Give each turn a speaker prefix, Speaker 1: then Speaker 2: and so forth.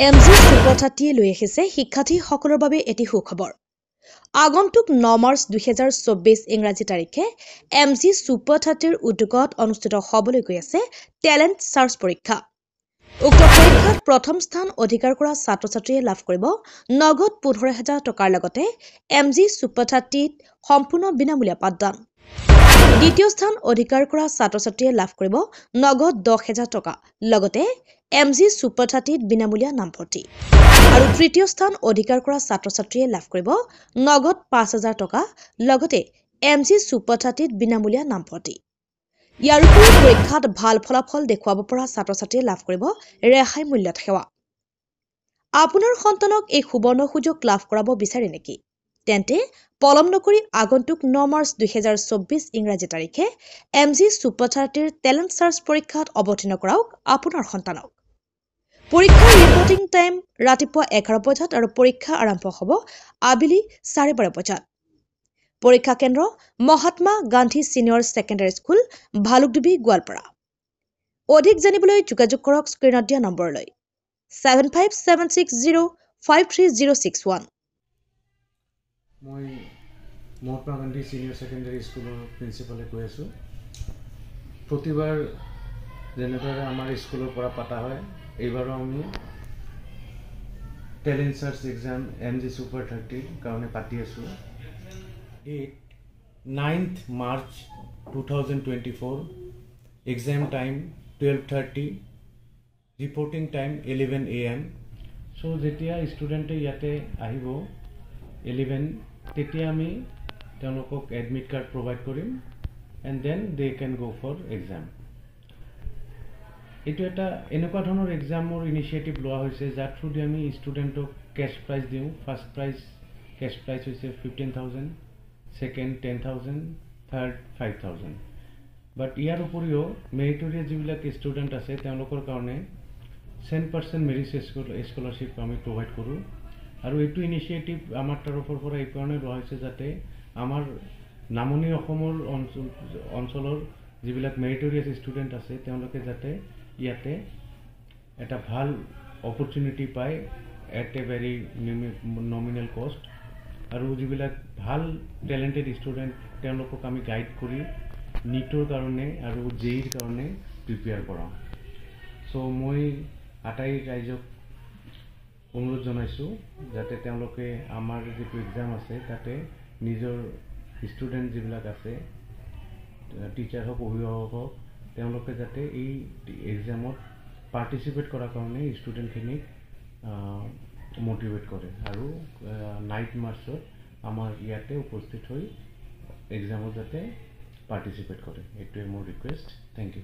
Speaker 1: MG super 30 লৈ আহিছে শিক্ষাৰ্থীসকলৰ বাবে এটি সুখবৰ। আগন্তুক 9 মাৰ্চ 2024 ইংৰাজী তাৰিখে এমজি সুপাৰ 30ৰ উদ্যোগত অনুষ্ঠিত হ'বলৈ গৈ আছে টেলেণ্ট চাৰ্চ পৰীক্ষা। উক্ত পৰীক্ষাত প্ৰথম স্থান অধিকাৰ কৰা ছাত্ৰ-ছাত্ৰীয়ে লাভ কৰিব নগদ 15,000 টকাৰ লগতে এমজি সুপাৰ 30ত সম্পূৰ্ণ বিনামূলীয়া পাঠদান। দ্বিতীয় স্থান অধিকাৰ কৰা ছাত্ৰ-ছাত্ৰীয়ে লাভ কৰিব নগদ 10,000 টকা লগতে এমজি সুপাৰ 30ত বিনামূলীয়া নামভৰ্তি। আৰু তৃতীয় স্থান অধিকাৰ কৰা ছাত্ৰ-ছাত্ৰীয়ে লাভ কৰিব নগদ 5,000 টকা লগতে এমজি সুপাৰ 30ত বিনামূলীয়া নামভৰ্তি। ইয়াৰ উপৰিও পৰীক্ষাত ভাল ফলাফল দেখুৱাব পৰা ছাত্ৰ-ছাত্ৰীয়ে লাভ কৰিব ৰেহাই মূল্যত সেৱা। আপোনাৰ সন্তানক এই সুবৰ্ণ সুযোগ লাভ কৰাব বিচাৰে নেকি? তেন্তে পলম নকৰি আগন্তুক 9 মাৰ্চ 2024 ইংৰাজী তাৰিখে এমজি সুপাৰ 30ৰ টেলেণ্ট চাৰ্চ পৰীক্ষাত অৱতীৰ্ণ কৰাওক আপোনাৰ সন্তানক। পৰীক্ষাৰ ৰিপৰ্টিং টাইম ৰাতিপুৱা 11 বজাত আৰু পৰীক্ষা আৰম্ভ হ'ব আবেলি 12:30 বজাত। পৰীক্ষা কেন্দ্ৰ Mahatma Gandhi senior secondary school, Bhalukdubi, Goalpara. অধিক জানিবলৈ যোগাযোগ কৰক স্ক্ৰীনত দিয়া নম্বৰলৈ 7576053061।
Speaker 2: মই মহাত্মা গান্ধী ছিনিয়ৰ ছেকেণ্ডাৰী স্কুলৰ প্ৰিন্সিপালে কৈ আছোঁ। প্ৰতিবাৰ যেনেদৰে আমাৰ স্কুলৰ পৰা পতা হয়, এইবাৰো আমি talent search exam MG super 30ৰ কাৰণে পাতি আছোঁ। Date 9th March 2024, exam time 12:30, reporting time 11 AM। So' যেতিয়া ষ্টুডেণ্টে ইয়াতে আহিব 11, তেতিয়া আমি তেওঁলোকক এডমিট কাৰ্ড প্ৰভাইড কৰিম and then they can go' for exam. এইটো এটা এনেকুৱা ধৰণৰ এক্সামৰ ইনিচিয়েটিভ লোৱা হৈছে যাৰ থ্ৰুদি আমি ষ্টুডেণ্টক কেছ প্ৰাইজ দিওঁ। ফাৰ্ষ্ট প্ৰাইজ কেছ প্ৰাইজ হৈছে 15,000, ছেকেণ্ড 10,000, থাৰ্ড 5,000। বাট ইয়াৰ উপৰিও মেৰিটৰিয়াছ যিবিলাক ষ্টুডেণ্ট আছে তেওঁলোকৰ কাৰণে 10% মেৰিট স্কলাৰশ্বিপ আমি প্ৰভাইড কৰোঁ। আৰু এইটো ইনিচিয়েটিভ আমাৰ তৰফৰ পৰা এই কাৰণে লোৱা হৈছে যাতে আমাৰ নামনি অসমৰ অঞ্চলৰ যিবিলাক মেৰিটৰিয়াছ ষ্টুডেণ্ট আছে তেওঁলোকে যাতে ইয়াতে এটা ভাল অপৰচুনিটি পায় এট এ ভেৰি নমিনেল কষ্ট। আৰু যিবিলাক ভাল টেলেণ্টেড ষ্টুডেণ্ট তেওঁলোকক আমি গাইড কৰি নিটৰ কাৰণে আৰু জেইৰ কাৰণে প্ৰিপেয়াৰ কৰাওঁ। চ' মই আটাই ৰাইজক অনুৰোধ জনাইছোঁ যাতে তেওঁলোকে আমাৰ যিটো এক্সাম আছে তাতে নিজৰ ষ্টুডেণ্ট যিবিলাক আছে, টিচাৰ হওক অভিভাৱক হওক, তেওঁলোকে যাতে এই এক্সামত পাৰ্টিচিপেট কৰাৰ কাৰণে ষ্টুডেণ্টখিনিক মটিভেট কৰে আৰু 9 মাৰ্চত আমাৰ ইয়াতে উপস্থিত হৈ এক্সামত যাতে পাৰ্টিচিপেট কৰে। এইটোৱে মোৰ ৰিকুৱেষ্ট। Thank U.